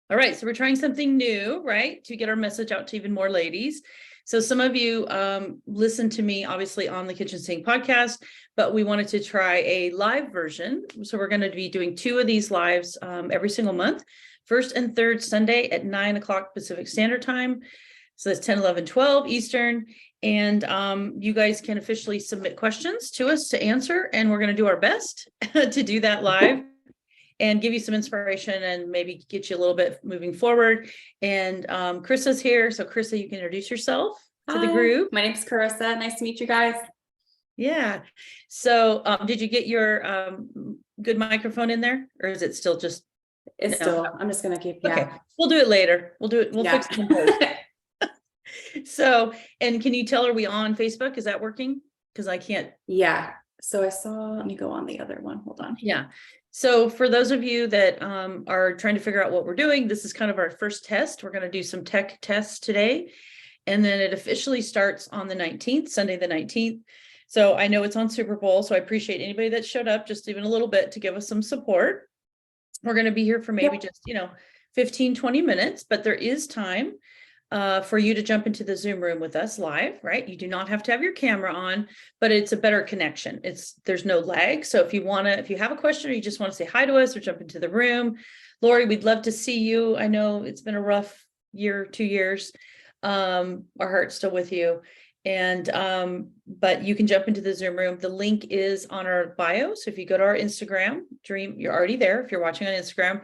All right, so we're trying something new, right, to get our message out to even more ladies. So some of you listen to me, obviously, on the Kitchen Sink podcast, but we wanted to try a live version. So we're going to be doing 2 of these lives every single month, first and third Sunday at 9 o'clock Pacific Standard Time. So that's 10, 11, 12 Eastern. And you guys can officially submit questions to us to answer, and we're going to do our best to do that live and give you some inspiration and maybe get you a little bit moving forward. And Chrissa's here. So Chrissa, you can introduce yourself to the group. My name's Carissa. Nice to meet you guys. Yeah. So did you get your good microphone in there, or is it still just? It's still, I'm just going to keep, Okay, we'll do it later. We'll fix it in post. So, and can you tell, are we on Facebook? Is that working? Because I can't. Yeah. So I saw, let me go on the other one. Hold on. Yeah. So for those of you that are trying to figure out what we're doing, this is kind of our first test. We're going to do some tech tests today. And then it officially starts on the 19th, Sunday the 19th. So I know it's on Super Bowl, so I appreciate anybody that showed up just even a little bit to give us some support. We're going to be here for maybe just, 15, 20 minutes, but there is time for you to jump into the Zoom room with us live, right? You do not have to have your camera on, but it's a better connection. There's no lag. So if you have a question or you just want to say hi to us or jump into the room, Lori, we'd love to see you. I know it's been a rough year, 2 years. Our heart's still with you. And, but you can jump into the Zoom room. The link is on our bio. So if you go to our Instagram, you're already there. If you're watching on Instagram,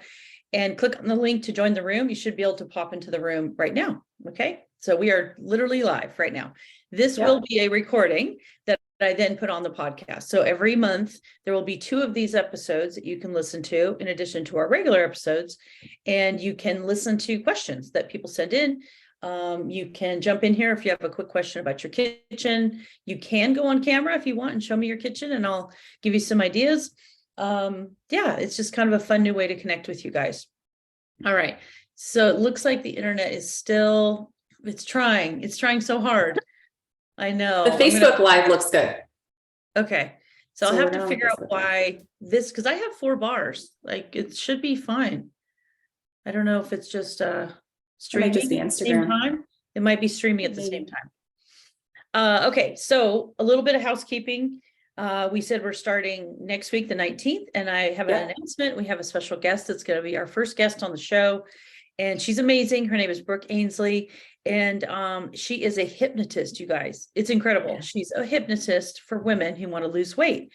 and click on the link to join the room, you should be able to pop into the room right now. Okay. So we are literally live right now. This will be a recording that I then put on the podcast. So every month there will be 2 of these episodes that you can listen to in addition to our regular episodes, and you can listen to questions that people send in. You can jump in here if you have a quick question about your kitchen. You can go on camera if you want and show me your kitchen, and I'll give you some ideas. It's just kind of a fun new way to connect with you guys. All right. So it looks like the internet is still, it's trying so hard. I know. The Facebook Live looks good. Okay. So I'll have to figure out why because I have 4 bars. Like it should be fine. I don't know if it's just streaming at the same time. It might be streaming at the same time. Okay. So a little bit of housekeeping. We said we're starting next week, the 19th, and I have an announcement. We have a special guest that's going to be our first guest on the show, and she's amazing. Her name is Brooke Ainsley, and she is a hypnotist, you guys. It's incredible. Yeah. She's a hypnotist for women who want to lose weight,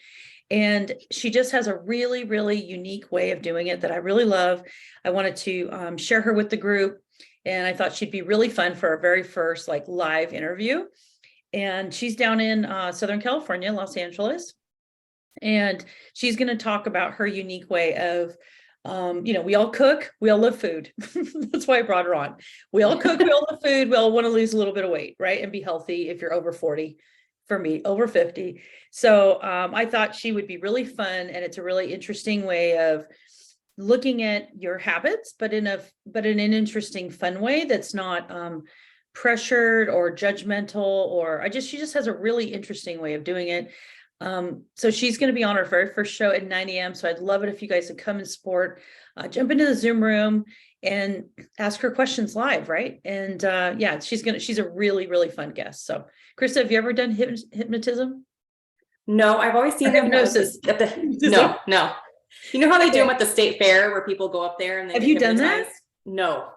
and she just has a really, really unique way of doing it that I really love. I wanted to share her with the group, and I thought she'd be really fun for our very first live interview. And she's down in Southern California, Los Angeles. And she's going to talk about her unique way of, we all cook, we all love food. That's why I brought her on. We all cook, we all love food. We all want to lose a little bit of weight, right? And be healthy if you're over 40, for me, over 50. So I thought she would be really fun. And it's a really interesting way of looking at your habits, but in an interesting, fun way that's not pressured or judgmental, she just has a really interesting way of doing it. So she's going to be on our very first show at 9 a.m. So I'd love it if you guys would come and support, jump into the Zoom room and ask her questions live. Right. And she's a really, really fun guest. So Krista, have you ever done hypnotism? No, I've always seen hypnosis. No. You know how they do them at the state fair where people go up there and they have you done that? No.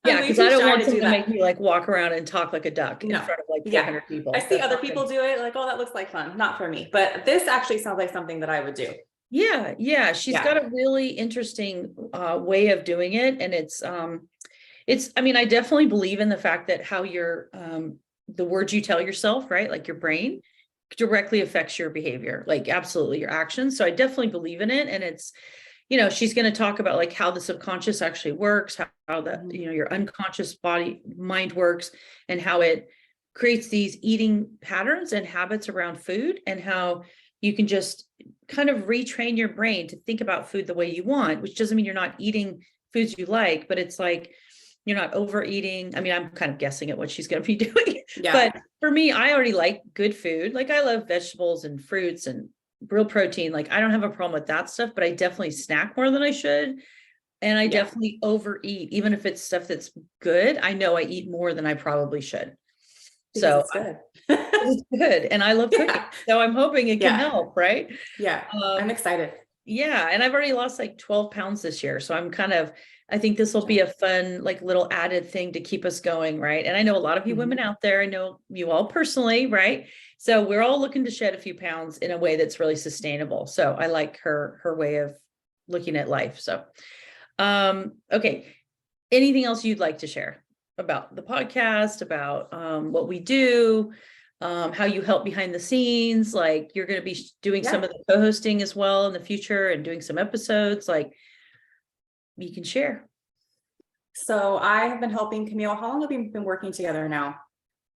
Yeah, because I don't want them to make me walk around and talk like a duck in front of 400 people. I see other people do it, that looks like fun. Not for me, but this actually sounds like something that I would do. Yeah. She's got a really interesting way of doing it, and it's. I definitely believe in the fact that how your the words you tell yourself, right, like your brain, directly affects your behavior, absolutely your actions. So I definitely believe in it, and it's. She's going to talk about how the subconscious actually works, how the, your unconscious mind works, and how it creates these eating patterns and habits around food, and how you can just kind of retrain your brain to think about food the way you want, which doesn't mean you're not eating foods you like, but it's you're not overeating. I'm kind of guessing at what she's going to be doing. Yeah. But for me, I already like good food. I love vegetables and fruits and real protein. I don't have a problem with that stuff, but I definitely snack more than I should. And I definitely overeat, even if it's stuff that's good. I know I eat more than I probably should. Because it's good. It's good. And I love cooking. So I'm hoping it can help, right? Yeah. I'm excited. Yeah. And I've already lost like 12 pounds this year. So I think this will be a fun, like little added thing to keep us going. Right. And I know a lot of you women out there, I know you all personally, right? So we're all looking to shed a few pounds in a way that's really sustainable. So I like her way of looking at life. So, okay. Anything else you'd like to share about the podcast, about what we do, how you help behind the scenes? Like you're going to be doing some of the co-hosting as well in the future and doing some episodes, like you can share. So I have been helping Camille. How long have we been working together now?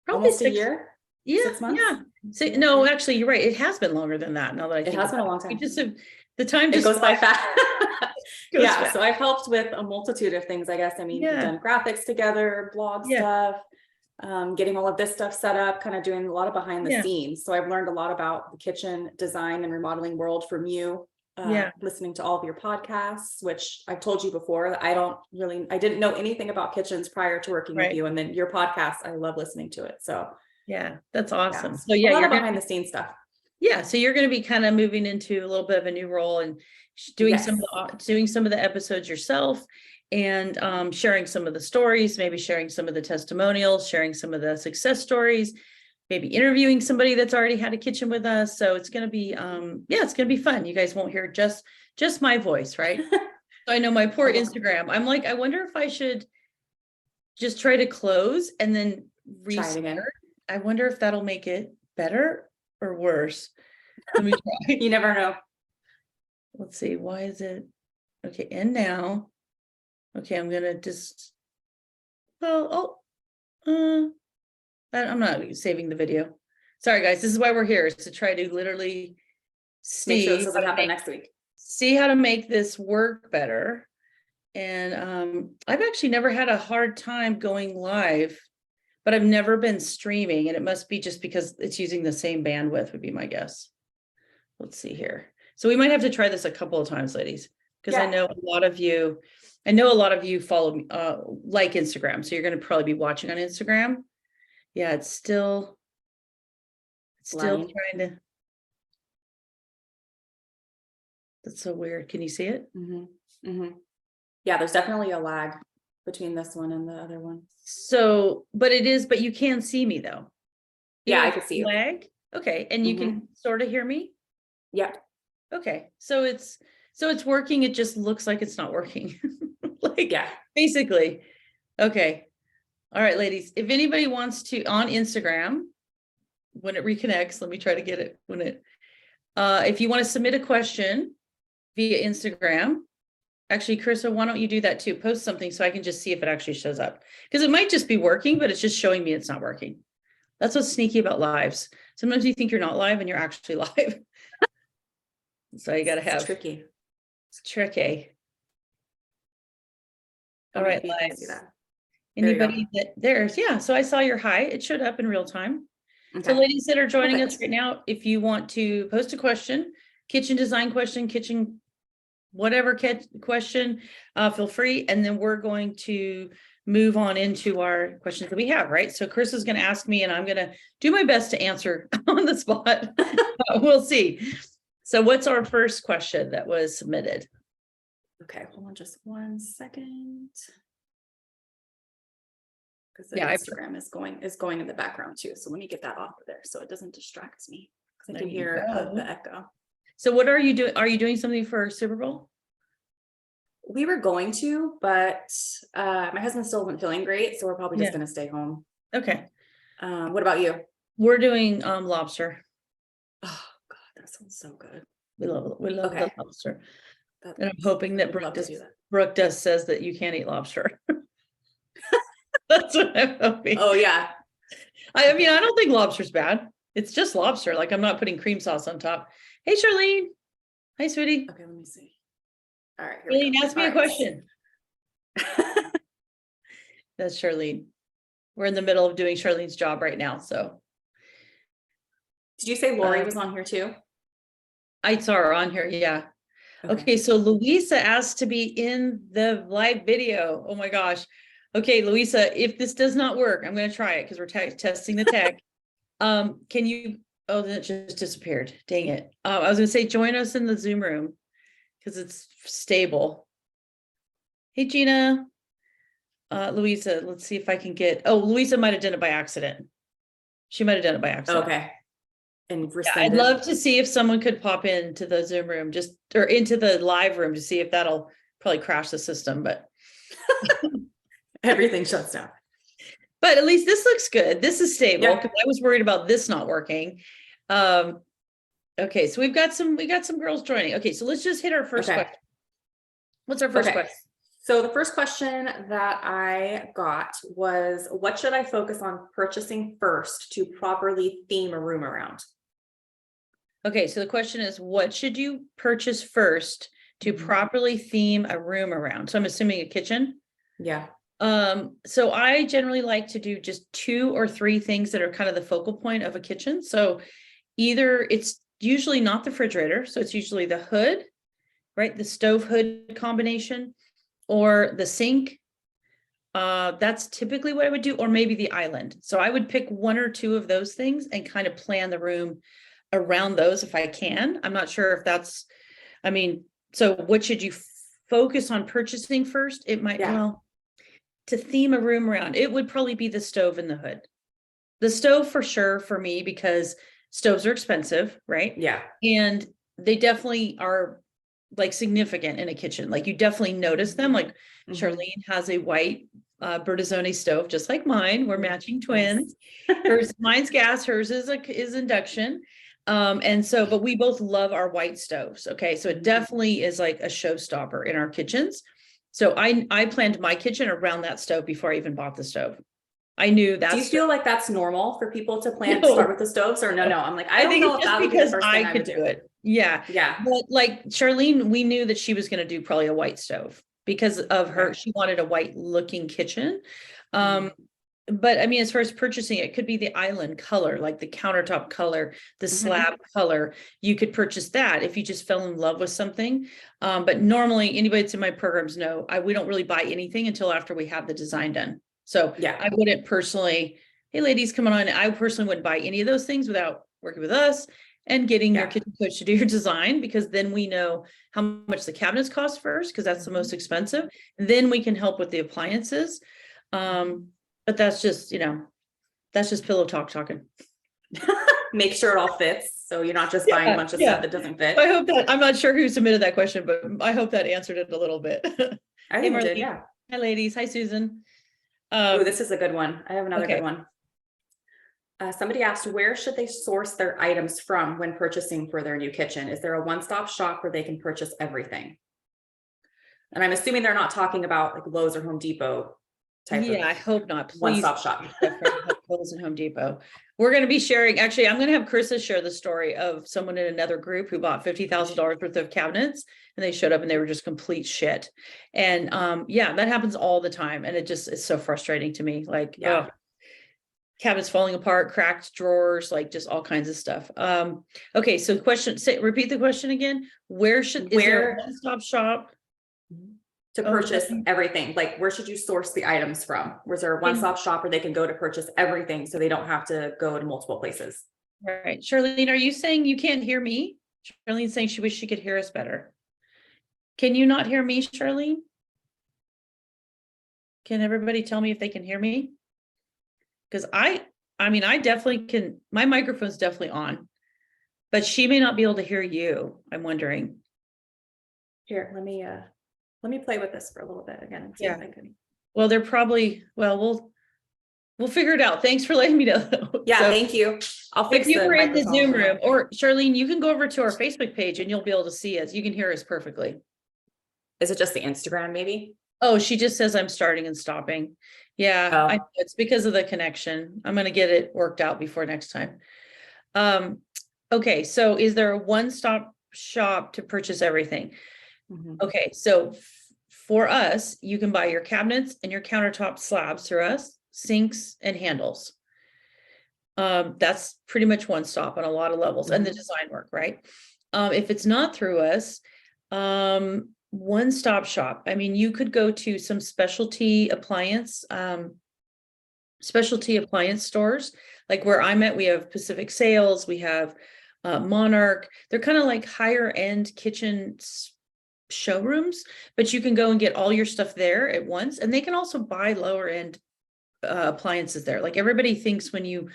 Probably almost a year. Yeah, 6 months. Yeah. So, no, actually, you're right. It has been longer than that. Now that I think it has been a long time. The time just goes by fast. fast. So I've helped with a multitude of things. I guess. I mean, we've done graphics together, blog stuff, getting all of this stuff set up, kind of doing a lot of behind the scenes. So I've learned a lot about the kitchen design and remodeling world from you. Listening to all of your podcasts, which I've told you before, I didn't know anything about kitchens prior to working with you. And then your podcast, I love listeing to it. So yeah, that's awesome. So a lot of behind the scenes stuff. Yeah. So you're going to be kind of moving into a little bit of a new role and doing some of the episodes yourself and sharing some of the stories, maybe sharing some of the testimonials, sharing some of the success stories, maybe interviewing somebody that's already had a kitchen with us. So it's going to be, it's going to be fun. You guys won't hear just my voice, right? So I know my poor Instagram. I'm like, I wonder if I should just try to close and then restart. I wonder if that'll make it better or worse. Let me try. You never know. Let's see. Why is it? Okay. And now, okay, I'm going to just, I'm not saving the video. Sorry, guys. This is why we're here, is to try to literally make sure this doesn't happen next week. See how to make this work better. And I've actually never had a hard time going live, but I've never been streaming, and it must be just because it's using the same bandwidth would be my guess. Let's see here. So we might have to try this a couple of times, ladies, because I know a lot of you follow me, like Instagram. So you're going to probably be watching on Instagram. Yeah, it's still trying to. That's so weird. Can you see it? Yeah, there's definitely a lag between this one and the other one. So, but you can see me though. Yeah, I can see you. Lag. Okay. And you can sort of hear me? Yeah. Okay. So it's working. It just looks like it's not working. Yeah. Basically. Okay. All right, ladies, if anybody wants to on Instagram, when it reconnects, let me try to get it if you want to submit a question via Instagram, actually, Carissa, why don't you do that too? Post something so I can just see if it actually shows up, because it might just be working, but it's just showing me it's not working. That's what's sneaky about lives. Sometimes you think you're not live and you're actually live. So you got to have. It's tricky. It's tricky. All right, lives. Anybody so I saw your hi. It showed up in real time. Okay. So ladies that are joining us right now, if you want to post a question, kitchen design question, kitchen whatever question, feel free. And then we're going to move on into our questions that we have, right? So Chris is going to ask me and I'm going to do my best to answer on the spot. We'll see. So what's our first question that was submitted? Okay, hold on just 1 second. Because Instagram is going in the background too. So let me get that off of there so it doesn't distract me. I can hear the echo. So what are you doing? Are you doing something for Super Bowl? We were going to, but my husband still isn't feeling great, so we're probably just going to stay home. Okay. What about you? We're doing lobster. Oh God, that sounds so good. We love the lobster. And I'm hoping that Brooke says that you can't eat lobster. That's what I'm hoping. Oh yeah. I mean, I don't think lobster's bad. It's just lobster. Like I'm not putting cream sauce on top. Hey, Charlene. Hi, sweetie. Okay, let me see. All right. Charlene, ask me a question. That's Charlene. We're in the middle of doing Charlene's job right now. So. Did you say Lori was on here too? I saw her on here. Yeah. Okay, so Louisa asked to be in the live video. Oh my gosh. Okay, Louisa, if this does not work, I'm going to try it because we're testing the tech. Can you, oh, then it just disappeared. Dang it. I was going to say, join us in the Zoom room because it's stable. Hey, Gina. Louisa, let's see if I can get, oh, Louisa might have done it by accident. She might have done it by accident. Okay. And yeah, I'd love to see if someone could pop into the Zoom room or into the live room to see if that'll probably crash the system, but everything shuts down. But at least this looks good. This is stable because I was worried about this not working. Okay, so we got some girls joining. Okay, so let's just hit our first question. What's our first question? So the first question that I got was, what should I focus on purchasing first to properly theme a room around? Okay, so the question is, what should you purchase first to properly theme a room around? So I'm assuming a kitchen. Yeah. So I generally like to do just 2 or 3 things that are kind of the focal point of a kitchen. So either it's usually not the refrigerator, so it's usually the hood, right? The stove hood combination, or the sink. That's typically what I would do, or maybe the island. So I would pick 1 or 2 of those things and kind of plan the room around those if I can. I'm not sure if that's, I mean, so what should you focus on purchasing first? It might, well, to theme a room around, it would probably be the stove and the hood. The stove for sure for me, because stoves are expensive, right? Yeah. And they definitely are like significant in a kitchen. Like you definitely notice them. Like Charlene has a white Bertazzoni stove, just like mine. We're matching twins. Mine's gas, hers is induction. And so, but we both love our white stoves. Okay. So it definitely is like a showstopper in our kitchens. So I planned my kitchen around that stove before I even bought the stove. I knew that. Do you feel like that's normal for people to plan to start with the stoves, or no? I'm like, I don't know if that would be the first thing I would do. Yeah. But like Charlene, we knew that she was going to do probably a white stove because of her. She wanted a white looking kitchen. But I mean, as far as purchasing, it could be the island color, like the countertop color, the slab color. You could purchase that if you just fell in love with something. But normally anybody that's in my programs know we don't really buy anything until after we have the design done. So I wouldn't personally, hey ladies, come on. I personally wouldn't buy any of those things without working with us and getting your kitchen coach to do your design, because then we know how much the cabinets cost first, because that's the most expensive. Then we can help with the appliances. But that's just, that's just pillow talking. Make sure it all fits. So you're not just buying a bunch of stuff that doesn't fit. I hope that, I'm not sure who submitted that question, but I hope that answered it a little bit. I think it did, yeah. Hi ladies. Hi, Susan. Oh, this is a good one. I have another good one. Somebody asked, where should they source their items from when purchasing for their new kitchen? Is there a one-stop shop where they can purchase everything? And I'm assuming they're not talking about like Lowe's or Home Depot type of. I hope not. Please. One-stop shop. Lowe's and Home Depot. We're going to be sharing. Actually, I'm going to have Carissa share the story of someone in another group who bought $50,000 worth of cabinets, and they showed up and they were just complete shit. And that happens all the time, and it's so frustrating to me. Like, cabinets falling apart, cracked drawers, like just all kinds of stuff. Okay, so repeat the question again. Is there a one-stop shop to purchase everything? Like, where should you source the items from? Was there a one-stop shop where they can go to purchase everything so they don't have to go to multiple places? Right. Charlene, are you saying you can't hear me? Charlene's saying she wished she could hear us better. Can you not hear me, Charlene? Can everybody tell me if they can hear me? Because I definitely can. My microphone's definitely on, but she may not be able to hear you. I'm wondering. Here, let me play with this for a little bit again and see if I can. Well, they're probably, we'll figure it out. Thanks for letting me know. Yeah, thank you. I'll fix it. If you were in the Zoom room, or Charlene, you can go over to our Facebook page and you'll be able to see us. You can hear us perfectly. Is it just the Instagram maybe? Oh, she just says I'm starting and stopping. Yeah, it's because of the connection. I'm going to get it worked out before next time. Okay, so is there a one-stop shop to purchase everything? Okay, so for us, you can buy your cabinets and your countertop slabs through us, sinks and handles. That's pretty much one stop on a lot of levels, and the design work, right? If it's not through us, One-stop shop. I mean, you could go to some specialty appliance stores, like where I'm at. We have Pacific Sales, we have Monarch. They're kind of like higher end kitchen showrooms, but you can go and get all your stuff there at once. And they can also buy lower end appliances there. Like everybody thinks when you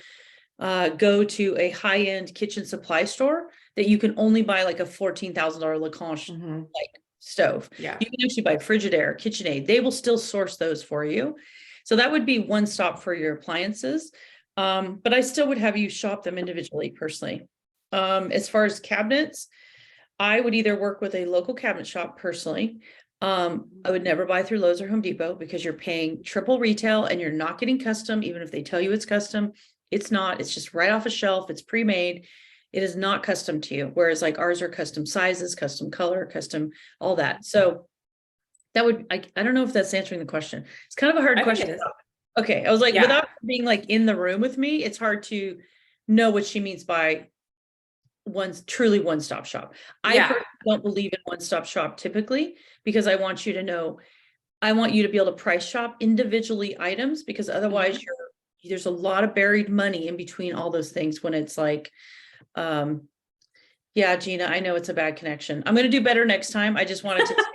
go to a high end kitchen supply store that you can only buy like a $14,000 Lacanche like stove. Yeah. You can actually buy Frigidaire, KitchenAid. They will still source those for you. So that would be one stop for your appliances. But I still would have you shop them individually personally. As far as cabinets, I would either work with a local cabinet shop personally. I would never buy through Lowe's or Home Depot because you're paying triple retail and you're not getting custom. Even if they tell you it's custom, it's not. It's just right off a shelf. It's pre-made. It is not custom to you. Whereas like ours are custom sizes, custom color, custom, all that. So that would, I don't know if that's answering the question. It's kind of a hard question. Okay. I was like, without being like in the room with me, it's hard to know what she means by truly one-stop shop. I don't believe in one-stop shop typically, because I want you to know, I want you to be able to price shop individually items, because otherwise there's a lot of buried money in between all those things when it's like, yeah, Gina, I know it's a bad connection. I'm going to do better next time. I just wanted to,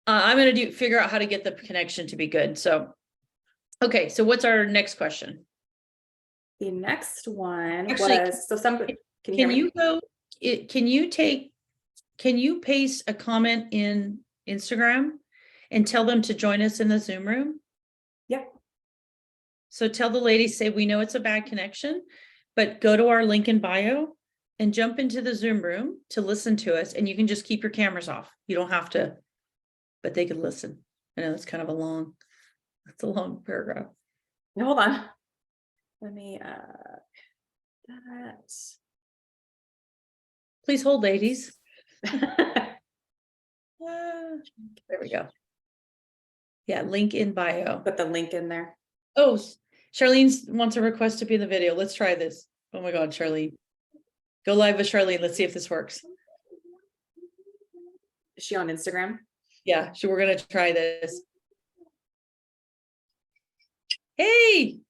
I'm going to figure out how to get the connection to be good. So, okay. So what's our next question? The next one was, so somebody, can you paste a comment in Instagram and tell them to join us in the Zoom room? Yeah. So tell the ladies, say, we know it's a bad connection, but go to our link in bio and jump into the Zoom room to listen to us. And you can just keep your cameras off. You don't have to, but they can listen. I know it's kind of a long paragraph. Hold on. Let me, please hold, ladies. There we go. Yeah, link in bio. Put the link in there. Oh, Charlene wants a request to be in the video. Let's try this. Oh my God, Charlene. Go live with Charlene. Let's see if this works. Is she on Instagram? Yeah, we're going to try this. Hey,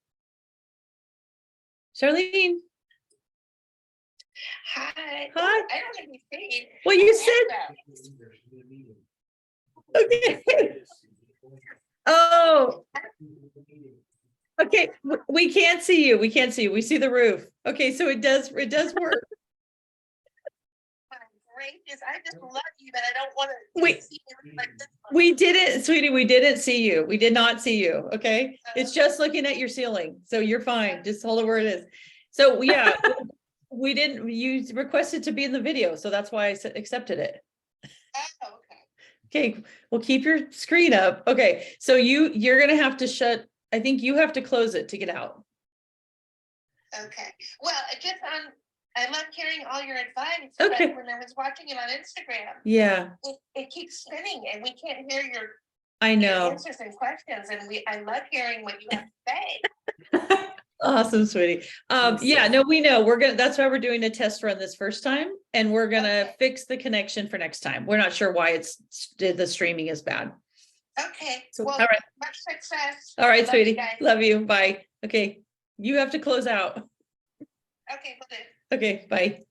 Charlene. Hi. Hi. I don't think you see. Well, you said. Okay. Oh. Okay, we can't see you. We can't see you. We see the roof. Okay, so it does work. Gracious, I just love you, but I don't want to see you like this. We didn't, sweetie, we didn't see you. We did not see you. Okay. It's just looking at your ceiling. So you're fine. Just hold it where it is. So yeah, we didn't, you requested to be in the video. So that's why I accepted it. Oh, okay. Okay. Well, keep your screen up. Okay. So you're going to have to I think you have to close it to get out. Okay. Well, I love hearing all your advice. Okay. But when I was watching it on Instagram, yeah, it keeps spinning and we can't hear your answers and questions. And I love hearing what you have to say. Awesome, sweetie. Yeah, no, we know that's why we're doing a test run this first time, and we're gonna fix the connection for next time. We're not sure why the streaming is bad. Okay. So, well, all right. Much success. All right, sweetie. Love you. Bye. Okay. You have to close out. Okay, we'll do. Okay, bye.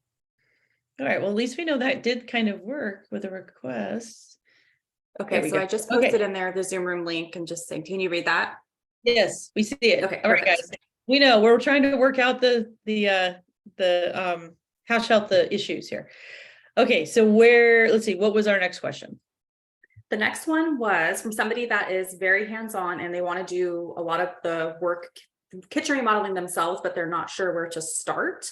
All right. Well, at least we know that did kind of work with a request. Okay, so I just posted in there the Zoom room link and just saying, can you read that? Yes, we see it. Okay. All right, guys. We know we're trying to work out the hash out the issues here. Okay, so let's see, what was our next question? The next one was from somebody that is very hands-on and they want to do a lot of the work, kitchen remodeling themselves, but they're not sure where to start.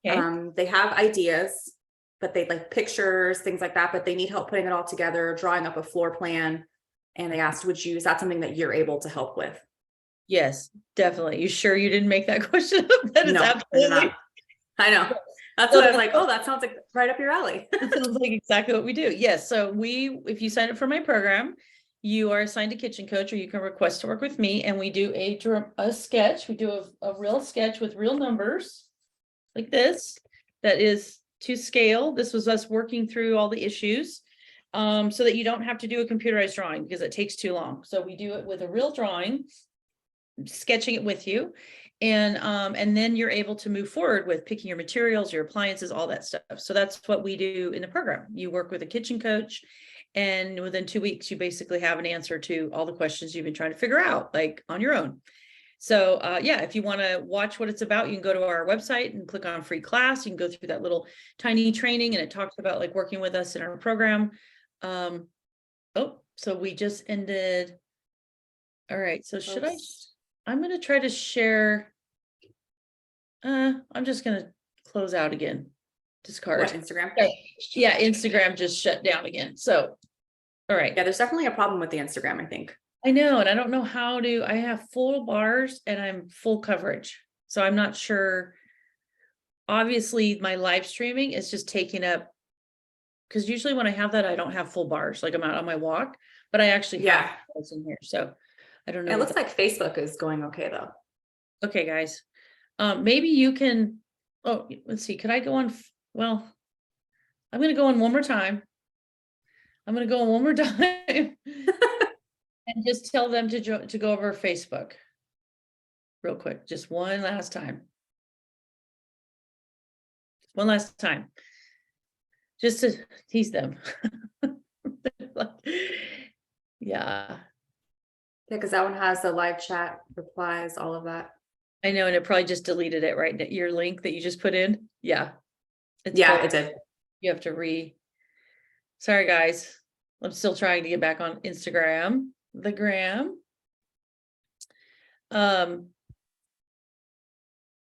Okay. They have ideas, but they like pictures, things like that, but they need help putting it all together, drawing up a floor plan. And they asked, is that something that you're able to help with? Yes, definitely. You sure you didn't make that question up? That is absolutely. I know. That's what I was like, oh, that sounds like right up your alley. That sounds like exactly what we do. Yes. So if you sign up for my program, you are assigned a kitchen coach, or you can request to work with me, and we do a sketch. We do a real sketch with real numbers like this that is to scale. This was us working through all the issues. so that you don't have to do a computerized drawing because it takes too long. So we do it with a real drawing, sketching it with you. And then you're able to move forward with picking your materials, your appliances, all that stuff. So that's what we do in the program. You work with a kitchen coach, and within 2 weeks, you basically have an answer to all the questions you've been trying to figure out, like on your own. So yeah, if you want to watch what it's about, you can go to our website and click on free class. You can go through that little tiny training, and it talks about like working with us in our program. Oh, so we just ended. All right, so should I'm going to try to share. I'm just going to close out again. Discard. What, Instagram? Yeah, Instagram just shut down again. So, all right. Yeah, there's definitely a problem with the Instagram, I think. I know, and I don't know how to. I have full bars and I'm full coverage, so I'm not sure. Obviously, my live streaming is just taking up, because usually when I have that, I don't have full bars. Like I'm out on my walk, but I actually have bars in here. So I don't know. It looks like Facebook is going okay though. Okay, guys. Maybe you can. Oh, let's see. Could I go on? Well, I'm going to go on one more time. I'm going to go on one more time and just tell them to go over Facebook real quick. Just one last time. One last time. Just to tease them. Yeah. Because that one has the live chat replies, all of that. I know, and it probably just deleted it, right? Your link that you just put in. Yeah. It did. You have to sorry guys. I'm still trying to get back on Instagram, the gram.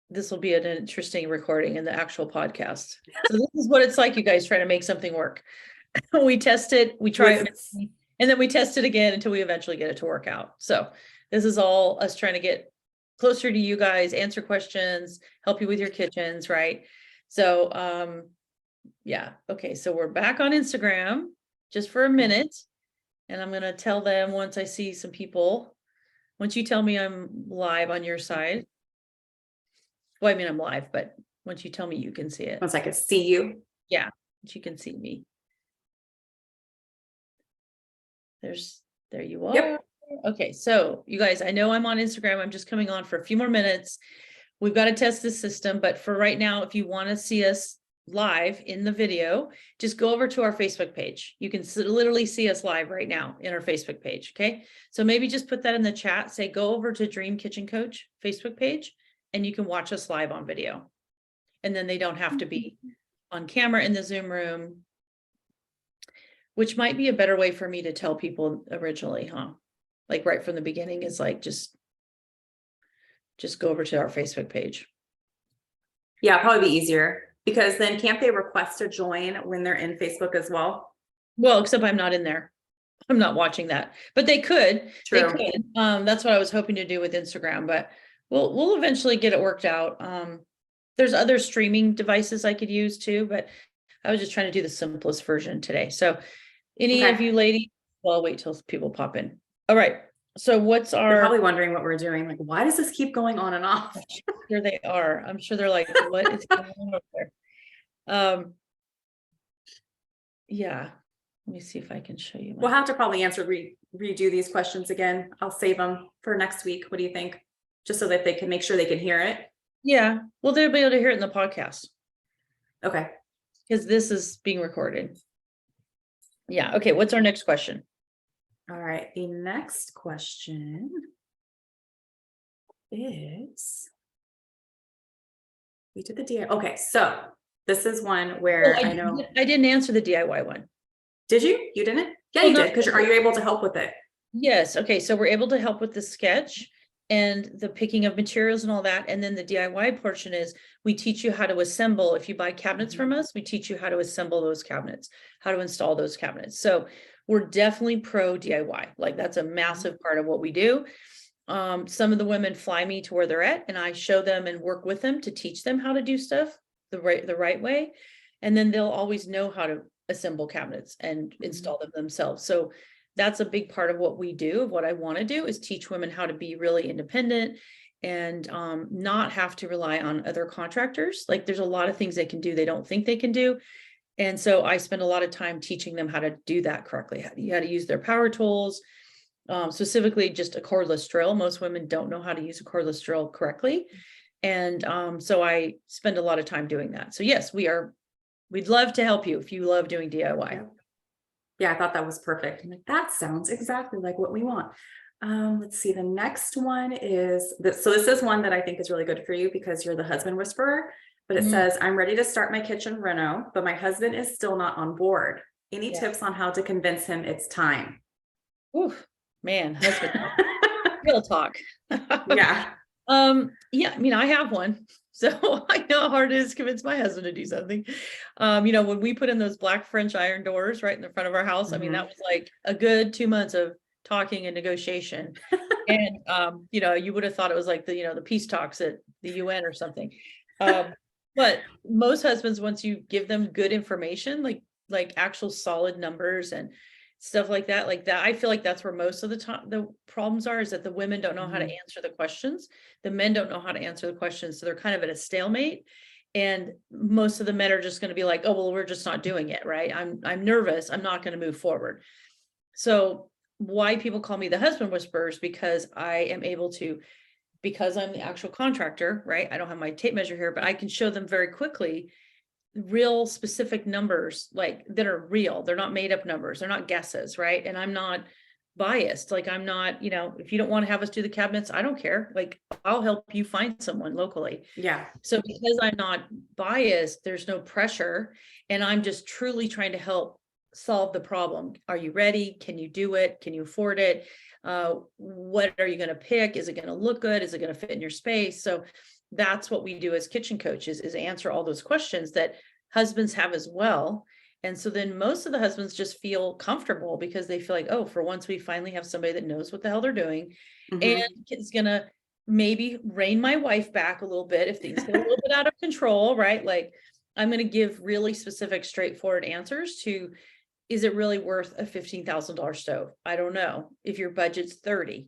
This will be an interesting recording in the actual podcast. So this is what it's like, you guys trying to make something work. We test it, we try it, and then we test it again until we eventually get it to work out. So this is all us trying to get closer to you guys, answer questions, help you with your kitchens, right? So yeah, okay, so we're back on Instagram just for a minute, and I'm gonna tell them once I see some people, once you tell me I'm live on your side. Well, I mean, I'm live, but once you tell me you can see it. Once I can see you. Yeah, you can see me. There you are. Yep. Okay, so you guys, I know I'm on Instagram. I'm just coming on for a few more minutes. We've got to test this system, but for right now, if you want to see us live in the video, just go over to our Facebook page. You can literally see us live right now in our Facebook page. Okay, so maybe just put that in the chat. Say go over to Dream Kitchen Coach Facebook page, and you can watch us live on video. And then they don't have to be on camera in the Zoom room, which might be a better way for me to tell people originally, huh? Like right from the beginning is like, just go over to our Facebook page. Yeah, probably be easier, because then can't they request to join when they're in Facebook as well? Well, except I'm not in there. I'm not watching that, but they could. True. They could. That's what I was hoping to do with Instagram, but we'll eventually get it worked out. There's other streaming devices I could use too, but I was just trying to do the simplest version today. So any of you ladies, well, I'll wait till people pop in. All right. So what's our... They're probably wondering what we're doing. Like, why does this keep going on and off? Here they are. I'm sure they're like, what is going on over there? Yeah. Let me see if I can show you. We'll have to probably redo these questions again. I'll save them for next week. What do you think? Just so that they can make sure they can hear it. Yeah. Well, they'll be able to hear it in the podcast. Okay. Because this is being recorded. Yeah. Okay. What's our next question? All right. The next question is, we did the DIY. Okay. So this is one where I know I didn't answer the DIY one. Did you? You didn't? Yeah, you did. Because are you able to help with it? Yes. Okay. So we're able to help with the sketch and the picking of materials and all that. And then the DIY portion is we teach you how to assemble. If you buy cabinets from us, we teach you how to assemble those cabinets, how to install those cabinets. So we're definitely pro DIY. Like that's a massive part of what we do. Some of the women fly me to where they're at, and I show them and work with them to teach them how to do stuff the right way. And then they'll always know how to assemble cabinets and install them themselves. So that's a big part of what we do. What I want to do is teach women how to be really independent and not have to rely on other contractors. Like there's a lot of things they can do they don't think they can do. And so I spend a lot of time teaching them how to do that correctly, how to use their power tools, specifically just a cordless drill. Most women don't know how to use a cordless drill correctly. And so I spend a lot of time doing that. So yes, we'd love to help you if you love doing DIY. Yeah, I thought that was perfect. I'm like, that sounds exactly like what we want. Let's see. The next one is this. So this is one that I think is really good for you because you're the husband whisperer, but it says, I'm ready to start my kitchen reno, but my husband is still not on board. Any tips on how to convince him it's time? Oof, man, husband talk. Real talk. Yeah. Yeah, I mean, I have one. So I know how hard it is to convince my husband to do something. When we put in those black French iron doors right in the front of our house, I mean, that was like a good 2 months of talking and negotiation. And, you would have thought it was like the peace talks at the UN or something. But most husbands, once you give them good information, like actual solid numbers and stuff like that, I feel like that's where most of the time the problems are, is that the women don't know how to answer the questions. The men don't know how to answer the questions. So they're kind of at a stalemate. And most of the men are just going to be like, oh, well, we're just not doing it. Right. I'm nervous. I'm not going to move forward. So why people call me the husband whisperers, because I am able to, because I'm the actual contractor, right? I don't have my tape measure here, but I can show them very quickly real specific numbers, like that are real. They're not made up numbers. They're not guesses. Right. And I'm not biased. Like I'm not, if you don't want to have us do the cabinets, I don't care. Like I'll help you find someone locally. Yeah. So because I'm not biased, there's no pressure. And I'm just truly trying to help solve the problem. Are you ready? Can you do it? Can you afford it? What are you going to pick? Is it going to look good? Is it going to fit in your space? So that's what we do as kitchen coaches, is answer all those questions that husbands have as well. And so then most of the husbands just feel comfortable because they feel like, oh, for once we finally have somebody that knows what the hell they're doing and is going to maybe rein my wife back a little bit if things get a little bit out of control, right? Like I'm going to give really specific, straightforward answers to, is it really worth a $15,000 stove? I don't know. If your budget's 30,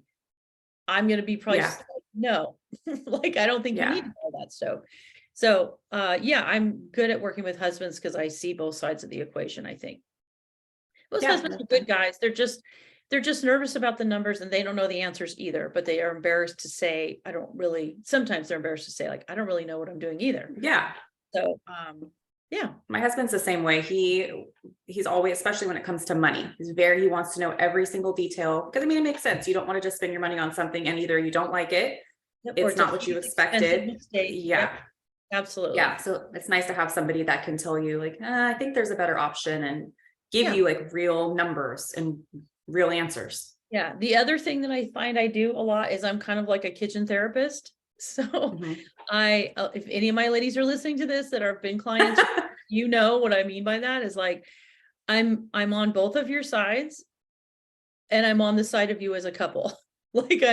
I'm going to be probably no, like, I don't think you need to buy that stove. So, I'm good at working with husbands because I see both sides of the equation. I think most husbands are good guys. They're just nervous about the numbers and they don't know the answers either, but they are embarrassed to say, sometimes they're embarrassed to say, like, I don't really know what I'm doing either. Yeah. So, my husband's the same way. He's always, especially when it comes to money, he wants to know every single detail, because I mean, it makes sense. You don't want to just spend your money on something and either you don't like it, it's not what you expected. Yeah, absolutely. Yeah. So it's nice to have somebody that can tell you like, I think there's a better option, and give you like real numbers and real answers. Yeah. The other thing that I find I do a lot is I'm kind of like a kitchen therapist. So if any of my ladies are listening to this that have been clients, you know what I mean by that is like, I'm on both of your sides and I'm on the side of you as a couple. Like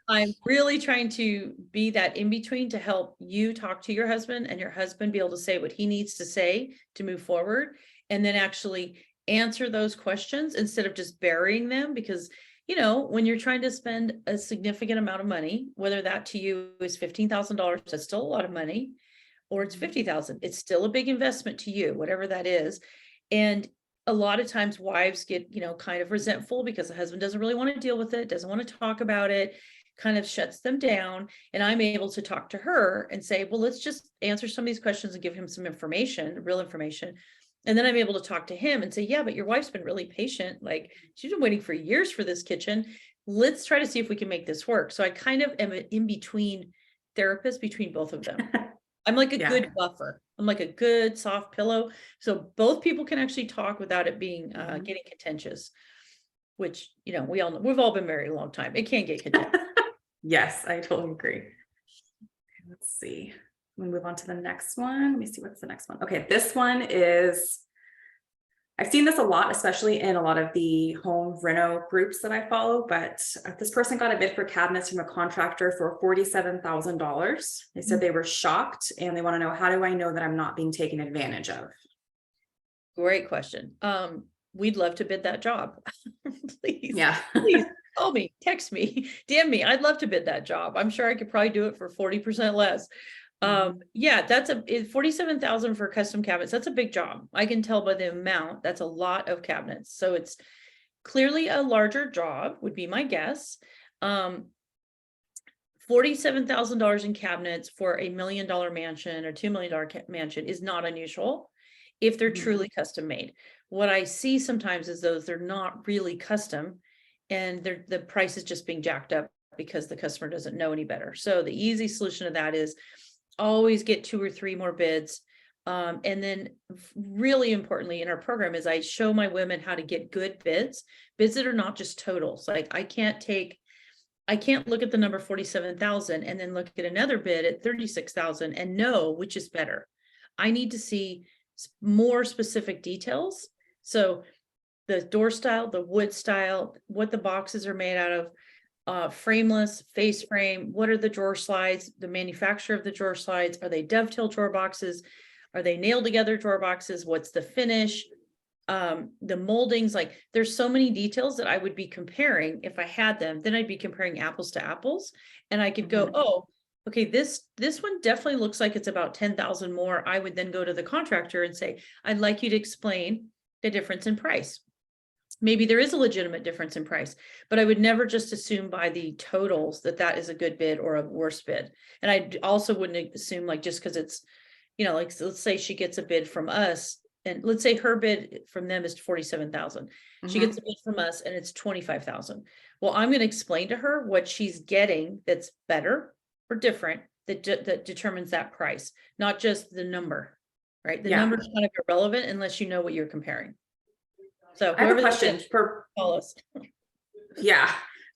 I'm really trying to be that in between to help you talk to your husband and your husband be able to say what he needs to say to move forward, and then actually answer those questions instead of just burying them. Because when you're trying to spend a significant amount of money, whether that to you is $15,000, that's still a lot of money, or it's $50,000, it's still a big investment to you, whatever that is. And a lot of times wives get, kind of resentful because the husband doesn't really want to deal with it, doesn't want to talk about it, kind of shuts them down. And I'm able to talk to her and say, well, let's just answer some of these questions and give him some information, real information. And then I'm able to talk to him and say, yeah, but your wife's been really patient. Like she's been waiting for years for this kitchen. Let's try to see if we can make this work. So I kind of am an in-between therapist between both of them. I'm like a good buffer. I'm like a good soft pillow. So both people can actually talk without it being getting contentious, which, we've all been married a long time. It can get contentious. Yes, I totally agree. Let's see. We move on to the next one. Let me see what's the next one. Okay, this one is, I've seen this a lot, especially in a lot of the home reno groups that I follow, but this person got a bid for cabinets from a contractor for $47,000. They said they were shocked and they want to know, how do I know that I'm not being taken advantage of? Great question. We'd love to bid that job. Please. Yeah. Please call me, text me, DM me. I'd love to bid that job. I'm sure I could probably do it for 40% less. Yeah, that's 47,000 for custom cabinets. That's a big job. I can tell by the amount. That's a lot of cabinets. So it's clearly a larger job would be my guess. $47,000 in cabinets for $1 million mansion or $2 million mansion is not unusual if they're truly custom made. What I see sometimes is those they're not really custom and the price is just being jacked up because the customer doesn't know any better. So the easy solution to that is always get 2 or 3 more bids. And then really importantly in our program is I show my women how to get good bids that are not just totals. Like I can't look at the number 47,000 and then look at another bid at 36,000 and know which is better. I need to see more specific details. So the door style, the wood style, what the boxes are made out of, frameless, face frame, what are the drawer slides, the manufacturer of the drawer slides, are they dovetail drawer boxes, are they nailed together drawer boxes, what's the finish, the moldings, like there's so many details that I would be comparing if I had them, then I'd be comparing apples to apples and I could go, oh, okay, this one definitely looks like it's about 10,000 more. I would then go to the contractor and say, I'd like you to explain the difference in price. Maybe there is a legitimate difference in price, but I would never just assume by the totals that is a good bid or a worse bid. And I also wouldn't assume like, just because it's, like, so let's say she gets a bid from us and let's say her bid from them is 47,000. She gets a bid from us and it's 25,000. Well, I'm going to explain to her what she's getting that's better or different that determines that price, not just the number, right? The number is kind of irrelevant unless you know what you're comparing. So I have a question for us. Yeah.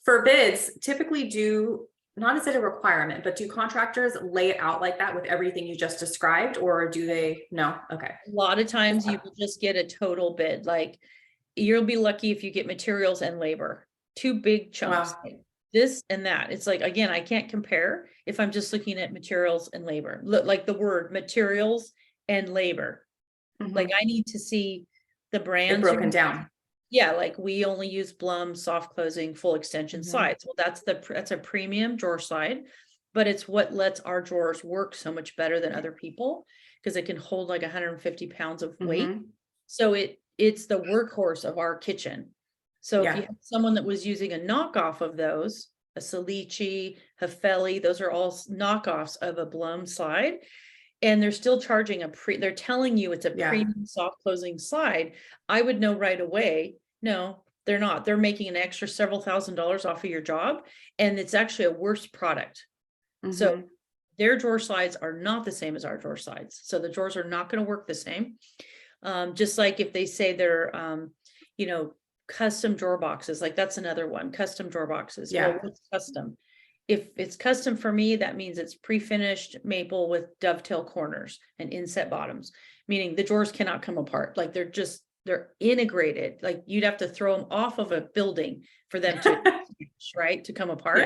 For bids, typically not is it a requirement, but do contractors lay it out like that with everything you just described, or do they? No. Okay. A lot of times you will just get a total bid. Like you'll be lucky if you get materials and labor, 2 big chunks, this and that. It's like, again, I can't compare if I'm just looking at materials and labor, like the word materials and labor. Like I need to see the brands broken down. Yeah, like we only use Blum soft closing full extension slides. Well, that's a premium drawer slide, but it's what lets our drawers work so much better than other people because it can hold like 150 pounds of weight. So it's the workhorse of our kitchen. So if you have someone that was using a knockoff of those, a Salici, Hafeli, those are all knockoffs of a Blum slide. And they're still charging they're telling you it's a premium soft closing slide. I would know right away. No, they're not. They're making an extra several $1,000s off of your job. And it's actually a worse product. So their drawer slides are not the same as our drawer slides. So the drawers are not going to work the same. Just like if they say they're, custom drawer boxes, like that's another one, custom drawer boxes. Well, what's custom? If it's custom for me, that means it's pre-finished maple with dovetail corners and inset bottoms, meaning the drawers cannot come apart. Like they're integrated. Like you'd have to throw them off of a building for them to, right, to come apart.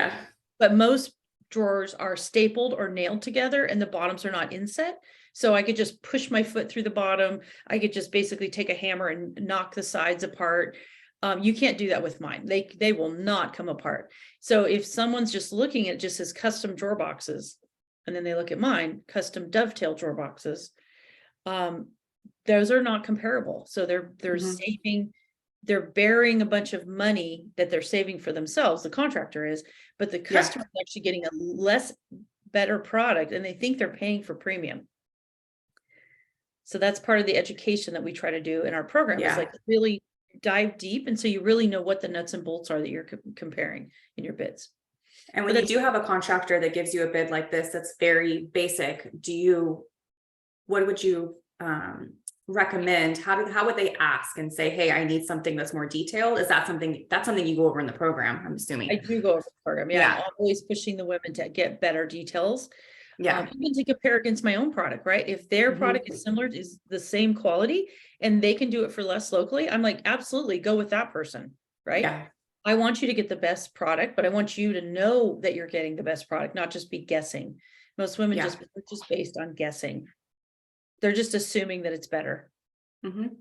But most drawers are stapled or nailed together and the bottoms are not inset. So I could just push my foot through the bottom. I could just basically take a hammer and knock the sides apart. You can't do that with mine. They will not come apart. So if someone's just looking at just as custom drawer boxes, and then they look at mine, custom dovetail drawer boxes, those are not comparable. So they're saving, they're bearing a bunch of money that they're saving for themselves, the contractor is, but the customer is actually getting a better product and they think they're paying for premium. So that's part of the education that we try to do in our program is like really dive deep. And so you really know what the nuts and bolts are that you're comparing in your bids. And when you do have a contractor that gives you a bid like this, that's very basic, what would you recommend? How would they ask and say, hey, I need something that's more detailed? Is that something you go over in the program? I'm assuming. I do go over the program. I'm always pushing the women to get better details. Even to compare against my own product, right? If their product is similar, is the same quality and they can do it for less locally, I'm like, absolutely go with that person, right? I want you to get the best product, but I want you to know that you're getting the best product, not just be guessing. Most women just based on guessing. They're just assuming that it's better. And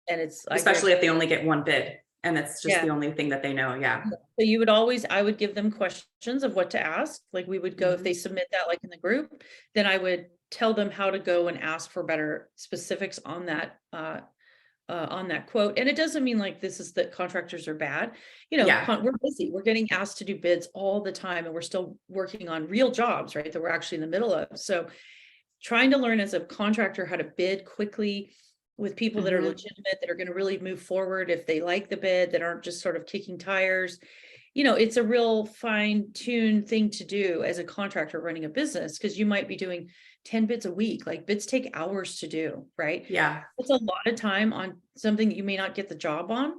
it's especially if they only get one bid and it's just the only thing that they know. So I would give them questions of what to ask. Like we would go, if they submit that like in the group, then I would tell them how to go and ask for better specifics on that quote. And it doesn't mean like this is that contractors are bad. We're busy. We're getting asked to do bids all the time, and we're still working on real jobs, right? That we're actually in the middle of. So trying to learn as a contractor how to bid quickly with people that are legitimate, that are going to really move forward if they like the bid, that aren't just sort of kicking tires. It's a real fine-tuned thing to do as a contractor running a business, because you might be doing 10 bids a week. Like, bids take hours to do, right? Yeah. It's a lot of time on something that you may not get the job on.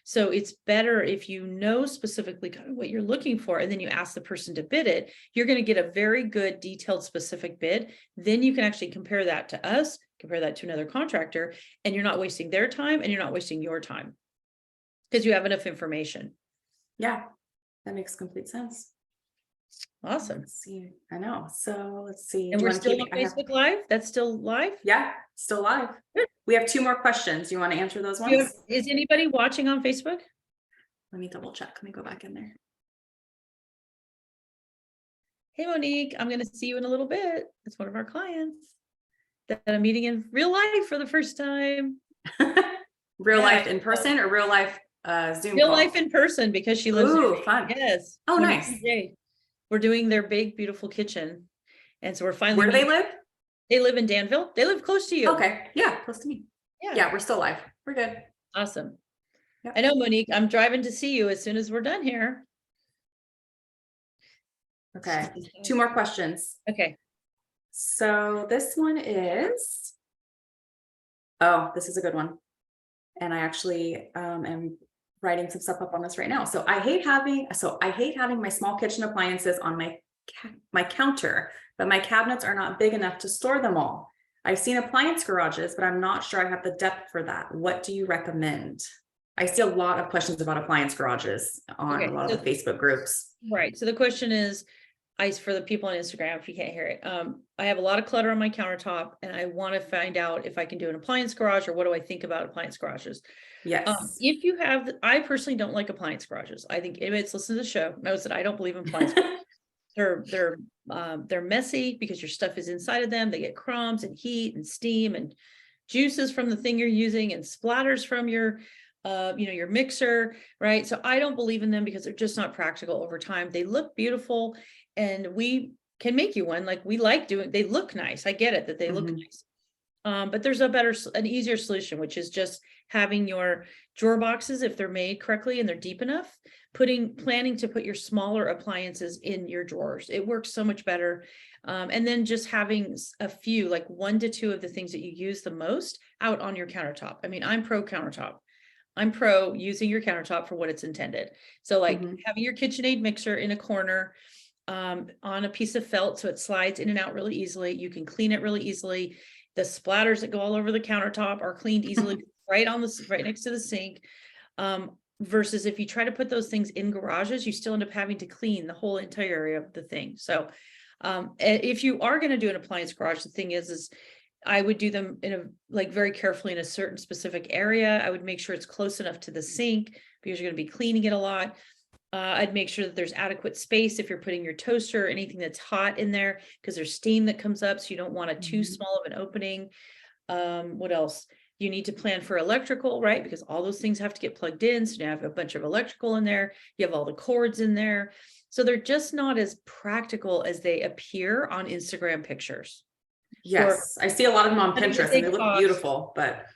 So it's better if you know specifically kind of what you're looking for, and then you ask the person to bid it. You're going to get a very good, detailed, specific bid. Then you can actually compare that to us, compare that to another contractor, and you're not wasting their time and you're not wasting your time, because you have enough information. Yeah, that makes complete sense. Awesome. Let's see. I know. So let's see. And we're still on Facebook Live? That's still live? Yeah, still live. Good. We have 2 more questions. You want to answer those ones? Is anybody watching on Facebook? Let me double check. Let me go back in there. Hey, Monique, I'm going to see you in a little bit. It's one of our clients that I'm meeting in real life for the first time. Real life in person or real life Zoom Real call? life in person, because she lives Ooh, there. fun. Yes. Oh, nice. We're doing their big, beautiful kitchen. And so we're finally. Where do they live? They live in Danville. They live close to you. Okay. Yeah, close to me. Yeah, we're still live. We're good. Awesome. Yep. I know, Monique, I'm driving to see you as soon as we're done here. Okay. 2 more questions. Okay. So this one is, this is a good one. And I actually am writing some stuff up on this right now. So I hate having my small kitchen appliances on my counter, but my cabinets are not big enough to store them all. I've seen appliance garages, but I'm not sure I have the depth for that. What do you recommend? I see a lot of questions about appliance garages on a lot of the Facebook groups. Right. So the question is, for the people on Instagram, if you can't hear it, I have a lot of clutter on my countertop, and I want to find out if I can do an appliance garage, or what do I think about appliance garages? Yes. If you have, I personally don't like appliance garages. I think anybody that's listened to the show knows that I don't believe in appliance garages. They're messy because your stuff is inside of them. They get crumbs and heat and steam and juices from the thing you're using, and splatters from your your mixer, right? So I don't believe in them because they're just not practical over time. They look beautiful, and we can make you one. Like, we like doing, they look nice. I get it that they look nice. But there's an easier solution, which is just having your drawer boxes, if they're made correctly and they're deep enough, planning to put your smaller appliances in your drawers. It works so much better. And then just having a few, like 1 to 2 of the things that you use the most out on your countertop. I mean, I'm pro countertop. I'm pro using your countertop for what it's intended. So like having your KitchenAid mixer in a corner, on a piece of felt, so it slides in and out really easily. You can clean it really easily. The splatters that go all over the countertop are cleaned easily right next to the sink. Versus if you try to put those things in garages, you still end up having to clean the whole entire area of the thing. So if you are going to do an appliance garage, the thing is I would do them very carefully in a certain specific area. I would make sure it's close enough to the sink, because you're going to be cleaning it a lot. I'd make sure that there's adequate space if you're putting your toaster or anything that's hot in there, because there's steam that comes up. So you don't want too small of an opening. What else? You need to plan for electrical, right? Because all those things have to get plugged in. So you have a bunch of electrical in there. You have all the cords in there. So they're just not as practical as they appear on Instagram pictures. Yes. I see a lot of them on Pinterest and they look beautiful, but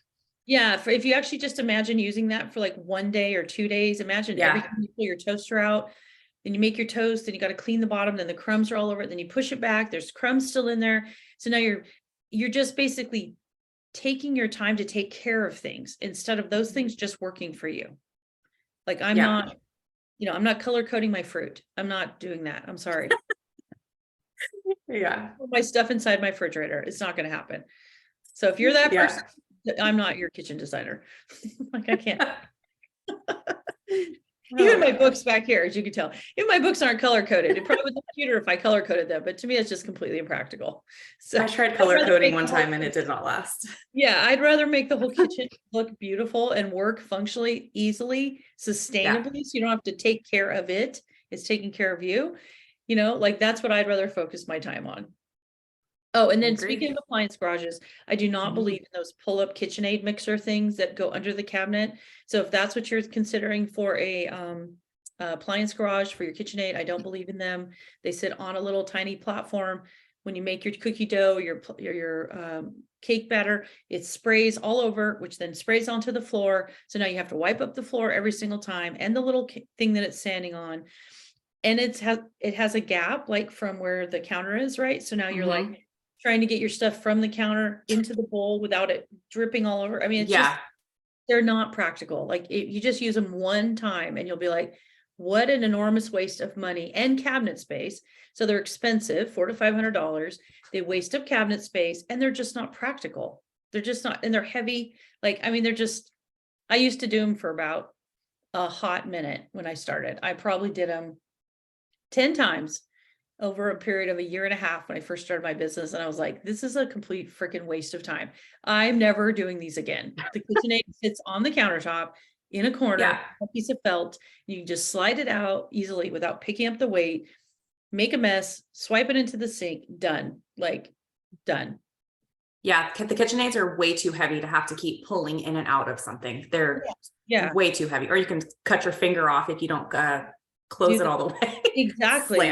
yeah, if you actually just imagine using that for like 1 day or 2 days, imagine every time you pull your toaster out, then you make your toast, then you got to clean the bottom, then the crumbs are all over it, then you push it back, there's crumbs still in there. So now you're just basically taking your time to take care of things instead of those things just working for you. Like I'm not color coding my fruit. I'm not doing that. I'm sorry. My stuff inside my refrigerator. It's not going to happen. So if you're that person, I'm not your kitchen designer. Like, I can't. Even my books back here, as you can tell, even my books aren't color coded. It probably would look cuter if I color coded them, but to me, it's just completely impractical. So I tried color coding one time and it did not last. Yeah, I'd rather make the whole kitchen look beautiful and work functionally, easily, sustainably. So you don't have to take care of it. It's taking care of you. Like that's what I'd rather focus my time on. Oh, and then speaking of appliance garages, I do not believe in those pull-up KitchenAid mixer things that go under the cabinet. So if that's what you're considering for a appliance garage for your KitchenAid, I don't believe in them. They sit on a little tiny platform. When you make your cookie dough, your cake batter, it sprays all over, which then sprays onto the floor. So now you have to wipe up the floor every single time, and the little thing that it's standing on. And it has a gap like from where the counter is, right? So now you're like trying to get your stuff from the counter into the bowl without it dripping all over. I mean, it's just, they're not practical. Like you just use them one time and you'll be like, what an enormous waste of money and cabinet space. So they're expensive, $400 to $500. They waste up cabinet space, and they're just not practical. They're just not, and they're heavy. Like, I mean, they're just, I used to do them for about a hot minute when I started. I probably did them 10 times over a period of a year and a half when I first started my business. And I was like, this is a complete freaking waste of time. I'm never doing these again. The KitchenAid sits on the countertop in a corner, a piece of felt. You can just slide it out easily without picking up the weight, make a mess, swipe it into the sink, done. Like, done. Yeah, the KitchenAids are way too heavy to have to keep pulling in and out of something. They're way too heavy. Or you can cut your finger off if you don't close it all the way. Exactly.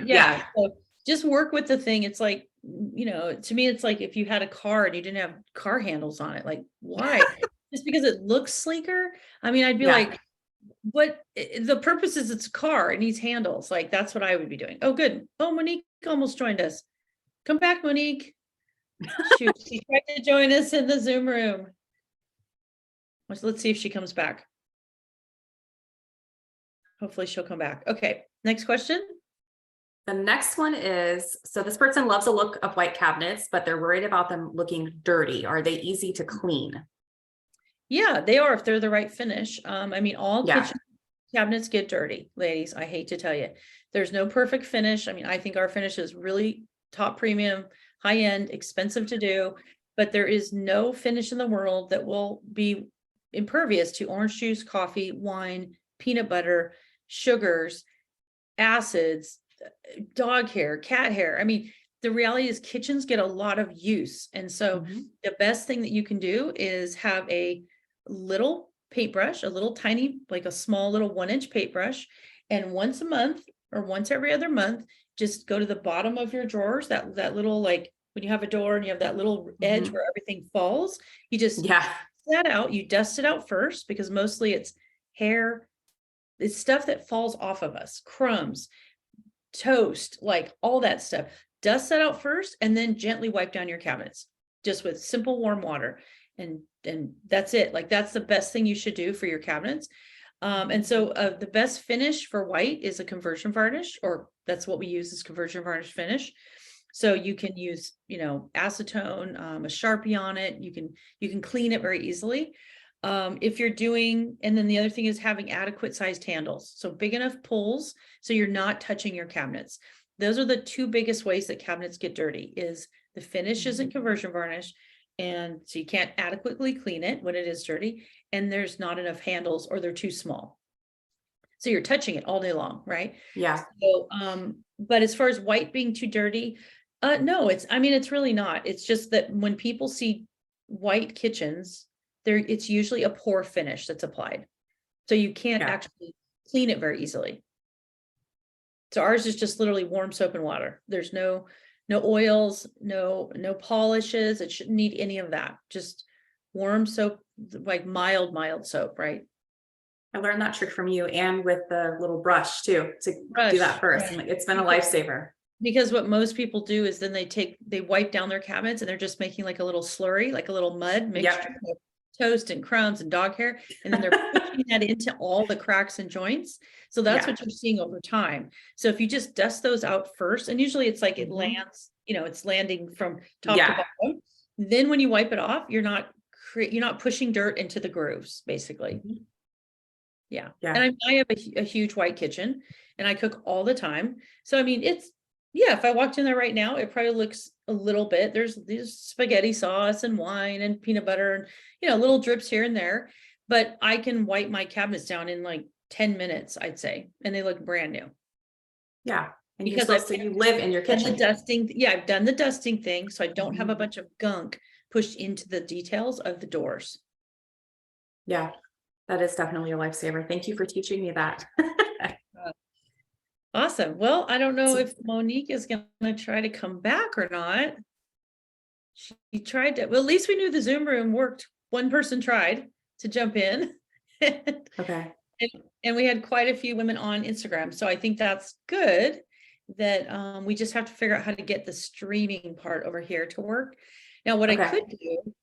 Yeah. So just work with the thing. It's like, to me, it's like if you had a car and you didn't have car handles on it, like why? Just because it looks sleeker. I mean, I'd be like, what the purpose is, it's a car, it needs handles. Like, that's what I would be doing. Oh, good. Oh, Monique almost joined us. Come back, Monique. Shoot, she tried to join us in the Zoom room. Let's see if she comes back. Hopefully she'll come back. Okay, next question. The next one is, so this person loves the look of white cabinets, but they're worried about them looking dirty. Are they easy to clean? Yeah, they are if they're the right finish. I mean, all kitchen cabinets get dirty, ladies. I hate to tell you. There's no perfect finish. I mean, I think our finish is really top premium, high end, expensive to do, but there is no finish in the world that will be impervious to orange juice, coffee, wine, peanut butter, sugars, acids, dog hair, cat hair. I mean, the reality is kitchens get a lot of use. And so the best thing that you can do is have a little paintbrush, a little tiny, like a small little 1-inch paintbrush. And once a month or once every other month, just go to the bottom of your drawers, that little, like when you have a door and you have that little edge where everything falls, you just that out, you dust it out first, because mostly it's hair, it's stuff that falls off of us, crumbs, toast, like all that stuff. Dust that out first, and then gently wipe down your cabinets just with simple warm water. And that's it. Like, that's the best thing you should do for your cabinets. And so the best finish for white is a conversion varnish, or that's what we use, is conversion varnish finish. So you can use, acetone, a Sharpie on it. You can clean it very easily. If you're doing, and then the other thing is having adequate sized handles. So big enough pulls, so you're not touching your cabinets. Those are the two biggest ways that cabinets get dirty, is the finish isn't conversion varnish. And so you can't adequately clean it when it is dirty, and there's not enough handles, or they're too small. So you're touching it all day long, right? Yeah. So, but as far as white being too dirty, no, it's really not. It's just that when people see white kitchens, it's usually a poor finish that's applied. So you can't actually clean it very easily. So ours is just literally warm soap and water. There's no oils, no polishes. It shouldn't need any of that. Just warm soap, like mild soap, right? I learned that trick from you, and with the little brush too, to do that first. And it's been a lifesaver. Because what most people do is then they wipe down their cabinets, and they're just making like a little slurry, like a little mud mixture of toast and crumbs and dog hair. And then they're pushing that into all the cracks and joints. So that's what you're seeing over time. So if you just dust those out first, and usually it's like it lands, it's landing from top to bottom. Then when you wipe it off, you're not pushing dirt into the grooves, basically. Yeah. And I have a huge white kitchen, and I cook all the time. So, I mean, if I walked in there right now, it probably looks a little bit, there's spaghetti sauce and wine and peanut butter and, little drips here and there, but I can wipe my cabinets down in like 10 minutes, I'd say. And they look brand new. Yeah. And because you live in your kitchen. The dusting, yeah, I've done the dusting thing, so I don't have a bunch of gunk pushed into the details of the doors. Yeah, that is definitely a lifesaver. Thank you for teaching me that. Awesome. Well, I don't know if Monique is going to try to come back or not. She tried to, well, at least we knew the Zoom room worked. One person tried to jump in. Okay. And we had quite a few women on Instagram. So I think that's good that we just have to figure out how to get the streaming part over here to work. Now, what I could do,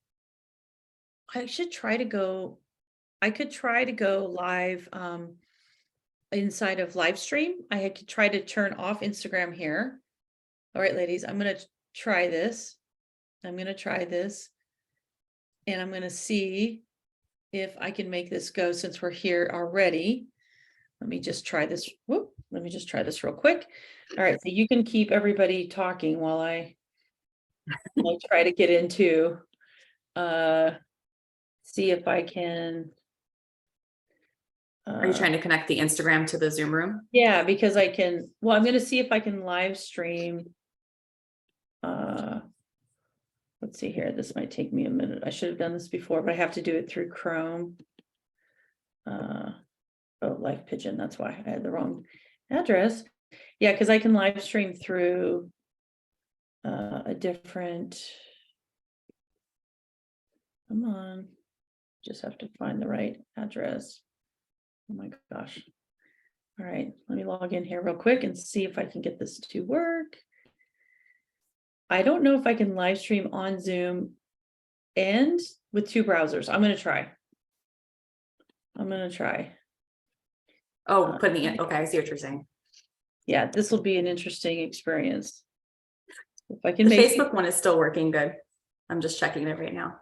I could try to go live inside of live stream. I could try to turn off Instagram here. All right, ladies, I'm going to try this. And I'm going to see if I can make this go since we're here already. Let me just try this. Whoop. Let me just try this real quick. All right. So you can keep everybody talking while I try to get into, see if I can. Are you trying to connect the Instagram to the Zoom room? Yeah, because I can, well, I'm going to see if I can live stream. Let's see here. This might take me a minute. I should have done this before, but I have to do it through Chrome. Oh, Live Pigeon. That's why I had the wrong address. Yeah, because I can live stream through a different. Come on. Just have to find the right address. Oh my gosh. All right. Let me log in here real quick and see if I can get this to work. I don't know if I can live stream on Zoom and with two browsers. I'm going to try. Oh, putting it. Okay, I see what you're saying. Yeah, this will be an interesting experience. If I can the make Facebook one is still working good. I'm just checking it right now.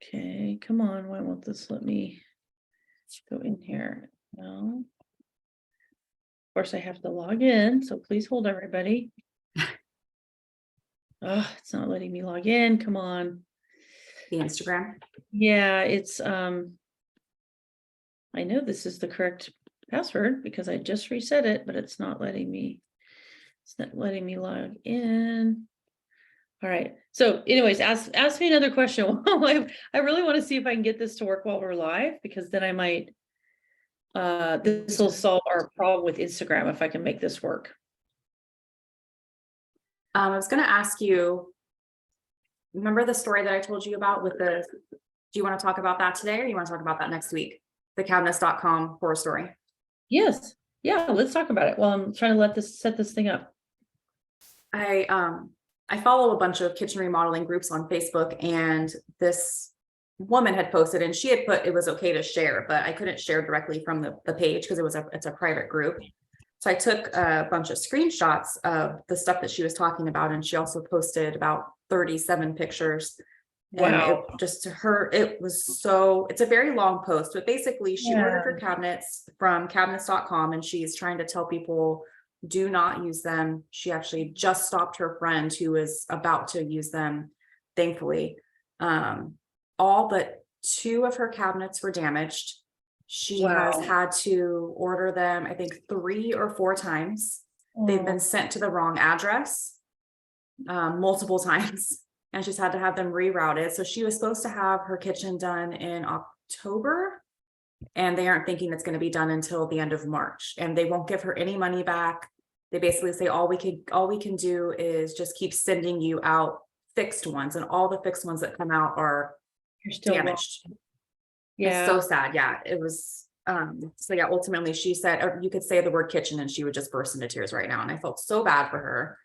Okay, come on. Why won't this let me go in here? No. Of course, I have to log in, so please hold everybody. Oh, it's not letting me log in. Come on. The Instagram. Yeah, it's I know this is the correct password because I just reset it, but it's not letting me log in. All right. So anyways, ask me another question. I really want to see if I can get this to work while we're live, because then I might this will solve our problem with Instagram if I can make this work. I was going to ask you, remember the story that I told you about with do you want to talk about that today, or you want to talk about that next week? The cabinets.com horror story. Yes. Yeah, let's talk about it. Well, I'm trying to set this thing up. I follow a bunch of kitchen remodeling groups on Facebook, and this woman had posted, and she had put it was okay to share, but I couldn't share directly from the page because it's a private group. So I took a bunch of screenshots of the stuff that she was talking about, and she also posted about 37 pictures. Wow. And it's a very long post, but basically she ordered her cabinets from cabinets.com, and she's trying to tell people do not use them. She actually just stopped her friend who was about to use them, thankfully. All but 2 of her cabinets were damaged. She has had to order them, I think 3 or 4 times. They've been sent to the wrong address multiple times, and she's had to have them rerouted. So she was supposed to have her kitchen done in October, and they aren't thinking it's going to be done until the end of March, and they won't give her any money back. They basically say all we can do is just keep sending you out fixed ones, and all the fixed ones that come out are damaged. Wrong. Yeah, it's so sad. Yeah, it was. So yeah, ultimately she said, or you could say the word kitchen and she would just burst into tears right now. And I felt so bad for her,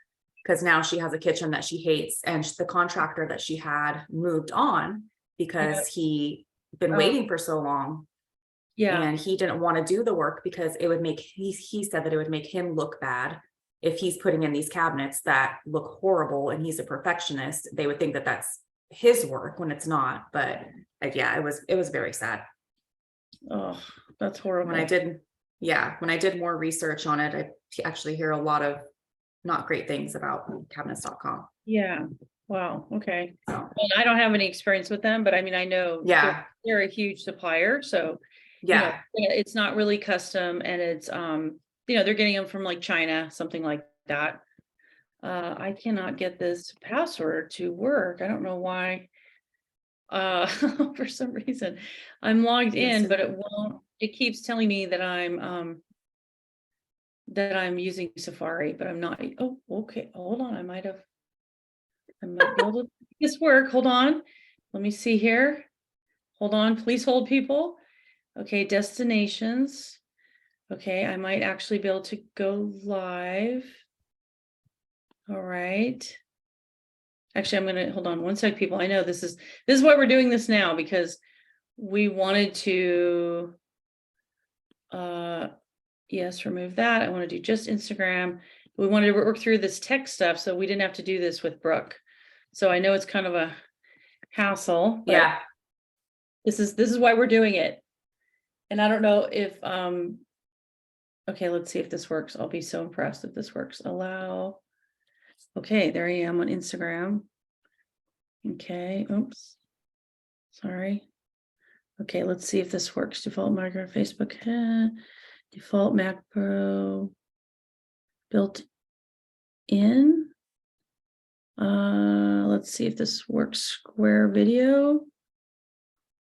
because now she has a kitchen that she hates, and the contractor that she had moved on because he been waiting for so long. Yeah, and he didn't want to do the work because it would make he said that it would make him look bad if he's putting in these cabinets that look horrible, and he's a perfectionist. They would think that that's his work when it's not. But yeah, it was very sad. Oh, that's horrible. When I did more research on it, I actually hear a lot of not great things about cabinets.com. Yeah. Wow. Okay. Well, I don't have any experience with them, but I mean, I know they're a huge supplier. So yeah, it's not really custom, and it's they're getting them from like China, something like that. I cannot get this password to work. I don't know why. For some reason I'm logged in, but it won't, it keeps telling me that I'm using Safari, but I'm not. Oh, okay. Hold on. I might be able to make this work. Hold on. Let me see here. Hold on. Please hold, people. Okay. Destinations. Okay. I might actually be able to go live. All right. Actually, I'm going to hold on one sec, people. I know this is why we're doing this now, because we wanted to, yes, remove that. I want to do just Instagram. We wanted to work through this tech stuff, so we didn't have to do this with Brooke. So I know it's kind of a hassle. But yeah. This is why we're doing it. And I don't know if, okay, let's see if this works. I'll be so impressed if this works. Allow. Okay, there I am on Instagram. Okay, oops. Sorry. Okay, let's see if this works. Default micro Facebook. Default Mac Pro built in. Let's see if this works. Square video.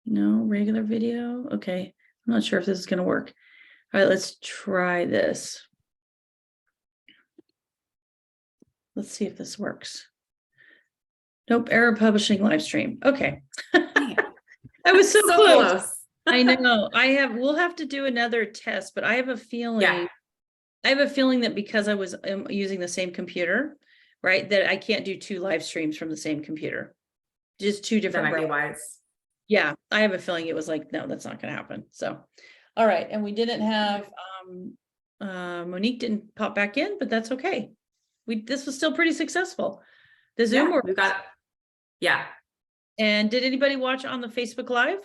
No, regular video. Okay, I'm not sure if this is going to work. All right, let's try this. Let's see if this works. Nope, error publishing live stream. Okay. I was so close. I know. We'll have to do another test, but I have a feeling, that because I was using the same computer, right, that I can't do 2 live streams from the same computer. Just 2 different. That might be wise. Yeah, I have a feeling it was like, no, that's not going to happen. So, all right. And we didn't have, Monique didn't pop back in, but that's okay. This was still pretty successful. The Zoom worked. We got, yeah. And did anybody watch on the Facebook Live?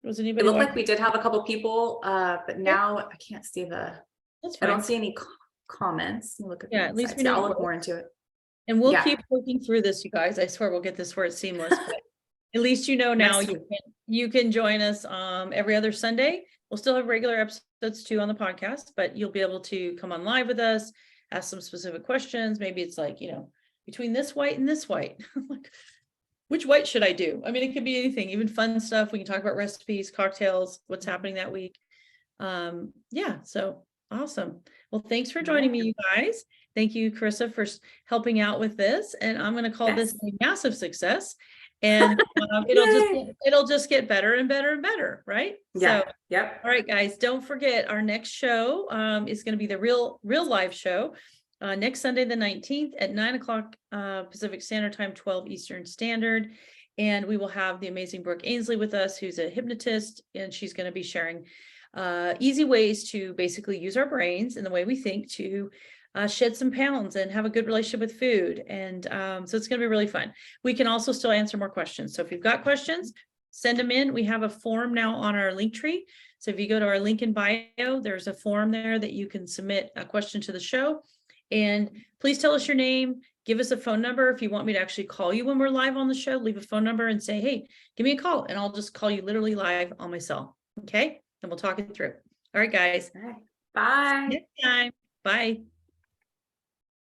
Was anybody? It looked like we did have a couple people, but now I can't see I don't see any comments. Look at at least I'll look more into it. And we'll keep working through this, you guys. I swear we'll get this where it's seamless. But at least now you can join us every other Sunday. We'll still have regular episodes too on the podcast, but you'll be able to come on live with us, ask some specific questions. Maybe it's like, between this white and this white. Like, which white should I do? I mean, it could be anything, even fun stuff. We can talk about recipes, cocktails, what's happening that week. Yeah, so awesome. Well, thanks for joining me, you guys. Thank you, Carissa, for helping out with this. And I'm going to call this a massive success. And it'll just get better and better and better, right? Yeah. So, yep. All right, guys, don't forget our next show is going to be the real live show. Next Sunday, the 19th at 9:00 Pacific Standard Time, 12 Eastern Standard. And we will have the amazing Brooke Ainsley with us, who's a hypnotist, and she's going to be sharing easy ways to basically use our brains and the way we think to shed some pounds and have a good relationship with food. And so it's going to be really fun. We can also still answer more questions. So if you've got questions, send them in. We have a form now on our Linktree. So if you go to our link in bio, there's a form there that you can submit a question to the show. And please tell us your name, give us a phone number. If you want me to actually call you when we're live on the show, leave a phone number and say, hey, give me a call. And I'll just call you literally live on my cell. Okay. And we'll talk it through. All right, guys. All right. Bye. Next time. Bye.